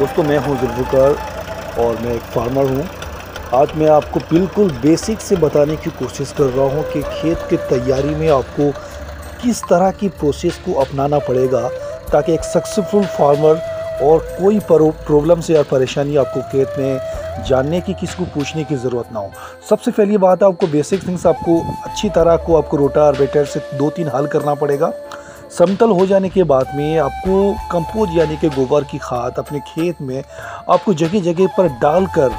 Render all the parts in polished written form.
दोस्तों मैं हूं जुल्फ़िकार और मैं एक फार्मर हूं। आज मैं आपको बिल्कुल बेसिक से बताने की कोशिश कर रहा हूं कि खेत की तैयारी में आपको किस तरह की प्रोसेस को अपनाना पड़ेगा ताकि एक सक्सेसफुल फार्मर और कोई प्रॉब्लम्स या परेशानी आपको खेत में जानने की, किसी को पूछने की ज़रूरत ना हो। सबसे पहली बात आपको बेसिक थिंग्स आपको अच्छी तरह को आपको रोटावेटर से 2-3 हल करना पड़ेगा। समतल हो जाने के बाद में आपको कंपोस्ट यानी कि गोबर की खाद अपने खेत में आपको जगह जगह पर डालकर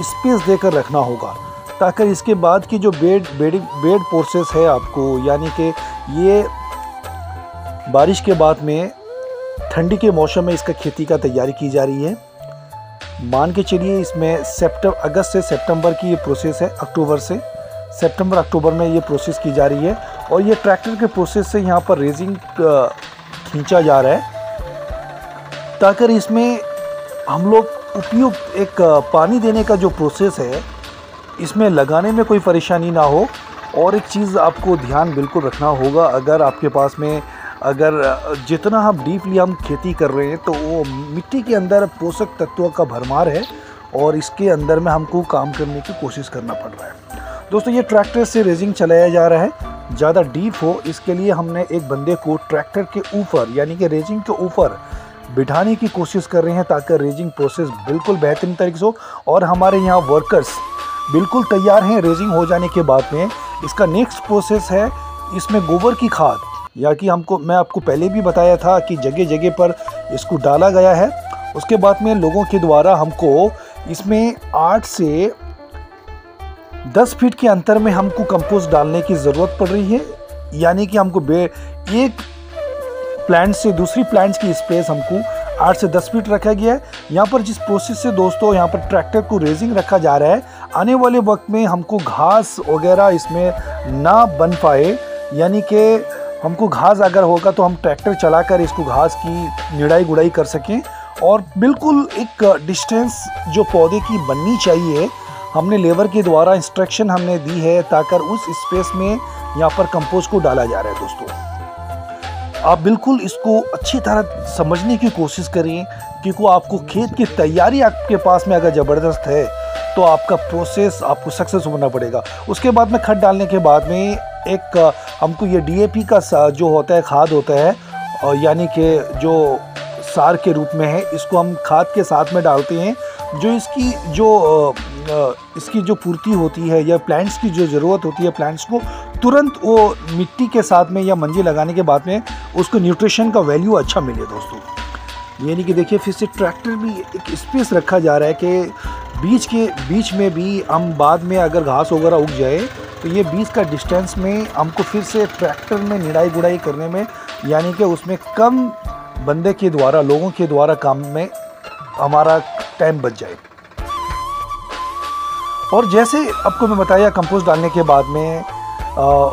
स्पेस देकर रखना होगा, ताकि इसके बाद की जो बेड प्रोसेस है आपको, यानी कि ये बारिश के बाद में ठंडी के मौसम में इसका खेती का तैयारी की जा रही है। मान के चलिए इसमें अगस्त से सितंबर की ये प्रोसेस है, अक्टूबर से सितंबर अक्टूबर में ये प्रोसेस की जा रही है। और ये ट्रैक्टर के प्रोसेस से यहाँ पर रेजिंग खींचा जा रहा है, ताकि इसमें हम लोग उपयुक्त एक पानी देने का जो प्रोसेस है इसमें लगाने में कोई परेशानी ना हो। और एक चीज़ आपको ध्यान बिल्कुल रखना होगा, अगर आपके पास में जितना हम डीपली हम खेती कर रहे हैं तो वो मिट्टी के अंदर पोषक तत्वों का भरमार है और इसके अंदर में हमको काम करने की कोशिश करना पड़ रहा है। दोस्तों ये ट्रैक्टर से रेजिंग चलाया जा रहा है, ज़्यादा डीप हो इसके लिए हमने एक बंदे को ट्रैक्टर के ऊपर यानी कि रेजिंग के ऊपर बिठाने की कोशिश कर रहे हैं, ताकि रेजिंग प्रोसेस बिल्कुल बेहतरीन तरीके से हो। और हमारे यहाँ वर्कर्स बिल्कुल तैयार हैं। रेजिंग हो जाने के बाद में इसका नेक्स्ट प्रोसेस है इसमें गोबर की खाद, या कि मैं आपको पहले भी बताया था कि जगह जगह पर इसको डाला गया है। उसके बाद में लोगों के द्वारा हमको इसमें 8 से 10 फीट के अंतर में हमको कंपोस्ट डालने की ज़रूरत पड़ रही है, यानी कि हमको एक प्लांट से दूसरी प्लांट्स की स्पेस हमको 8 से 10 फीट रखा गया है। यहाँ पर जिस प्रोसेस से दोस्तों यहाँ पर ट्रैक्टर को रेजिंग रखा जा रहा है, आने वाले वक्त में हमको घास वगैरह इसमें ना बन पाए, यानी कि हमको घास अगर होगा तो हम ट्रैक्टर चलाकर इसको घास की निड़ाई गुड़ाई कर सकें। और बिल्कुल एक डिस्टेंस जो पौधे की बननी चाहिए हमने लेबर के द्वारा इंस्ट्रक्शन हमने दी है, ताकि उस स्पेस में यहाँ पर कंपोस्ट को डाला जा रहा है। दोस्तों आप बिल्कुल इसको अच्छी तरह समझने की कोशिश करें, क्योंकि आपको खेत की तैयारी आपके पास में अगर ज़बरदस्त है तो आपका प्रोसेस आपको सक्सेस होना पड़ेगा। उसके बाद में खाद डालने के बाद में एक हमको ये डीएपी का जो होता है खाद होता है, और यानी कि जो सार के रूप में है, इसको हम खाद के साथ में डालते हैं। जो इसकी जो पूर्ति होती है या प्लांट्स की जो ज़रूरत होती है, प्लांट्स को तुरंत वो मिट्टी के साथ में या मंजी लगाने के बाद में उसको न्यूट्रिशन का वैल्यू अच्छा मिले। दोस्तों यानी कि देखिए फिर से ट्रैक्टर भी एक स्पेस रखा जा रहा है कि बीच में भी हम बाद में अगर घास वगैरह उग जाए तो ये बीच का डिस्टेंस में हमको फिर से ट्रैक्टर में निड़ाई गुड़ाई करने में, यानी कि उसमें कम बंदे के द्वारा, लोगों के द्वारा काम में हमारा टाइम बच जाए। और जैसे आपको मैं बताया कंपोस्ट डालने के बाद में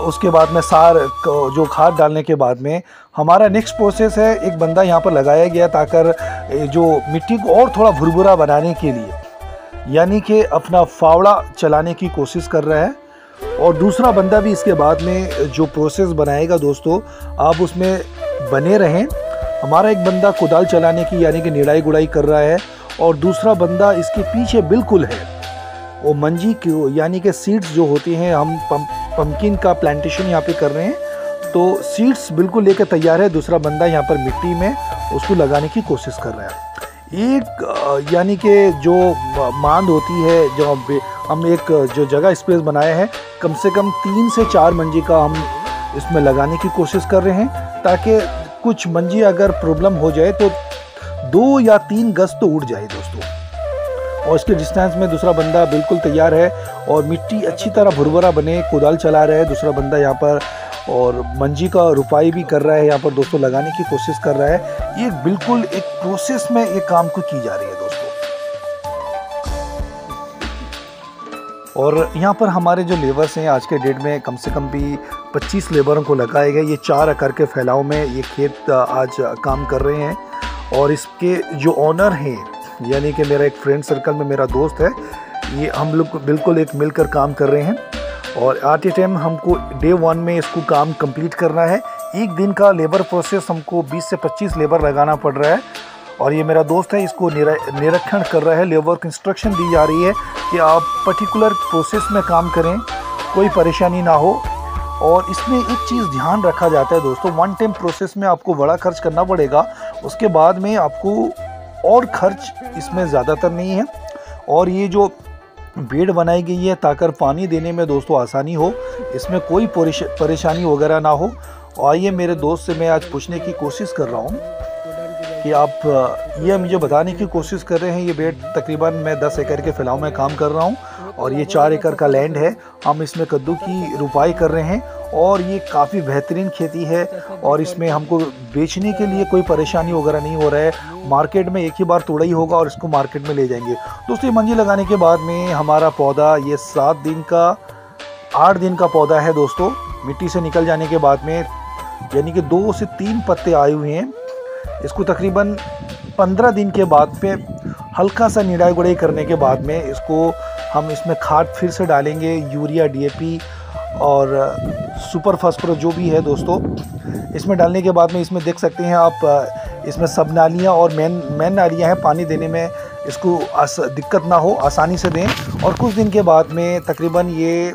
उसके बाद में सार जो खाद डालने के बाद में हमारा नेक्स्ट प्रोसेस है, एक बंदा यहाँ पर लगाया गया ताकि जो मिट्टी को और थोड़ा भुरभुरा बनाने के लिए, यानी कि अपना फावड़ा चलाने की कोशिश कर रहा है। और दूसरा बंदा भी इसके बाद में जो प्रोसेस बनाएगा। दोस्तों आप उसमें बने रहें। हमारा एक बंदा कुदाल चलाने की यानी कि निड़ाई गुड़ाई कर रहा है, और दूसरा बंदा इसके पीछे बिल्कुल है, वो मंजी की यानी कि सीड्स जो होती हैं, हम पम्पकिन का प्लांटेशन यहाँ पे कर रहे हैं, तो सीड्स बिल्कुल लेकर तैयार है। दूसरा बंदा यहाँ पर मिट्टी में उसको लगाने की कोशिश कर रहा है। एक यानी कि जो मांद होती है, जो हम एक जो जगह स्पेस बनाया है, कम से कम 3 से 4 मंजी का हम इसमें लगाने की कोशिश कर रहे हैं, ताकि कुछ मंजी अगर प्रॉब्लम हो जाए तो 2 या 3 गज तो उड़ जाए। दोस्तों और इसके डिस्टेंस में दूसरा बंदा बिल्कुल तैयार है और मिट्टी अच्छी तरह भुरभुरा बने, कुदाल चला रहा है दूसरा बंदा यहाँ पर, और मंजी का रुपाई भी कर रहा है यहाँ पर। दोस्तों लगाने की कोशिश कर रहा है। ये बिल्कुल एक प्रोसेस में ये काम को की जा रही है। दोस्तों और यहाँ पर हमारे जो लेबर्स हैं आज के डेट में कम से कम भी 25 लेबरों को लगाए गए। ये 4 एकड़ के फैलाव में ये खेत आज काम कर रहे हैं। और इसके जो ऑनर हैं, यानी कि मेरा एक फ्रेंड सर्कल में मेरा दोस्त है, ये हम लोग बिल्कुल एक मिलकर काम कर रहे हैं। और एट ए टाइम हमको डे 1 में इसको काम कंप्लीट करना है। एक दिन का लेबर प्रोसेस हमको 20 से 25 लेबर लगाना पड़ रहा है। और ये मेरा दोस्त है, इसको निरीक्षण कर रहा है। लेबर को इंस्ट्रक्शन दी जा रही है कि आप पर्टिकुलर प्रोसेस में काम करें, कोई परेशानी ना हो। और इसमें एक चीज़ ध्यान रखा जाता है दोस्तों, वन टाइम प्रोसेस में आपको बड़ा खर्च करना पड़ेगा, उसके बाद में आपको और खर्च इसमें ज़्यादातर नहीं है। और ये जो बेड बनाई गई है ताकि पानी देने में दोस्तों आसानी हो, इसमें कोई परेशानी वगैरह ना हो। और ये मेरे दोस्त से मैं आज पूछने की कोशिश कर रहा हूँ कि आप ये मुझे बताने की कोशिश कर रहे हैं, ये बेड तकरीबन मैं 10 एकड़ के फैलाव में काम कर रहा हूँ और ये 4 एकड़ का लैंड है। हम इसमें कद्दू की रुपाई कर रहे हैं और ये काफ़ी बेहतरीन खेती है और इसमें हमको बेचने के लिए कोई परेशानी वगैरह नहीं हो रहा है। मार्केट में एक ही बार तोड़ा ही होगा और इसको मार्केट में ले जाएंगे। दोस्तों ये मंजी लगाने के बाद में हमारा पौधा ये 8 दिन का पौधा है दोस्तों। मिट्टी से निकल जाने के बाद में यानी कि 2 से 3 पत्ते आए हुए हैं। इसको तकरीबन 15 दिन के बाद पे हल्का सा निराई गुड़ाई करने के बाद में इसको हम इसमें खाद फिर से डालेंगे, यूरिया, DAP और सुपर फास्फोरस जो भी है दोस्तों। इसमें डालने के बाद में इसमें देख सकते हैं आप, इसमें सब नालियाँ और मेन नालियाँ हैं, पानी देने में इसको दिक्कत ना हो, आसानी से दें। और कुछ दिन के बाद में तकरीबन ये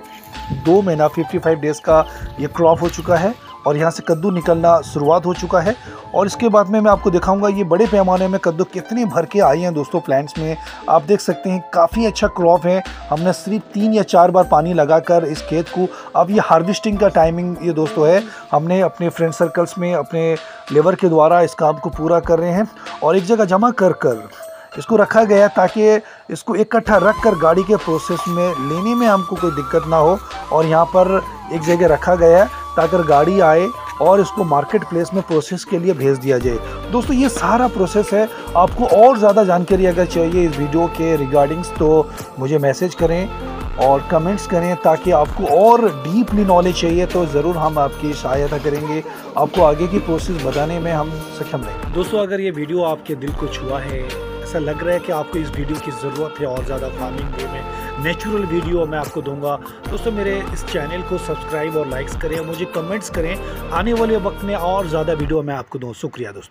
2 महीना 55 डेज़ का ये क्रॉप हो चुका है और यहाँ से कद्दू निकलना शुरुआत हो चुका है। और इसके बाद में मैं आपको दिखाऊंगा ये बड़े पैमाने में कद्दू कितने भर के आए हैं दोस्तों प्लांट्स में। आप देख सकते हैं काफ़ी अच्छा क्रॉप है। हमने सिर्फ 3 या 4 बार पानी लगाकर इस खेत को, अब ये हार्वेस्टिंग का टाइमिंग ये दोस्तों है। हमने अपने फ्रेंड सर्कल्स में अपने लेबर के द्वारा इस काम को पूरा कर रहे हैं और एक जगह जमा कर इसको रखा गया ताकि इसको इकट्ठा रख कर गाड़ी के प्रोसेस में लेने में हमको कोई दिक्कत ना हो। और यहाँ पर एक जगह रखा गया है ताकि गाड़ी आए और इसको मार्केट प्लेस में प्रोसेस के लिए भेज दिया जाए। दोस्तों ये सारा प्रोसेस है। आपको और ज़्यादा जानकारी अगर चाहिए इस वीडियो के रिगार्डिंग्स तो मुझे मैसेज करें और कमेंट्स करें, ताकि आपको और डीपली नॉलेज चाहिए तो ज़रूर हम आपकी सहायता करेंगे, आपको आगे की प्रोसेस बताने में हम सक्षम रहेंगे। दोस्तों अगर ये वीडियो आपके दिल को छुआ है, ऐसा लग रहा है कि आपको इस वीडियो की ज़रूरत है और ज़्यादा फार्मिंग वे में नेचुरल वीडियो मैं आपको दूंगा, दोस्तों मेरे इस चैनल को सब्सक्राइब और लाइक्स करें, मुझे कमेंट्स करें, आने वाले वक्त में और ज़्यादा वीडियो मैं आपको दूँ। शुक्रिया दोस्तों।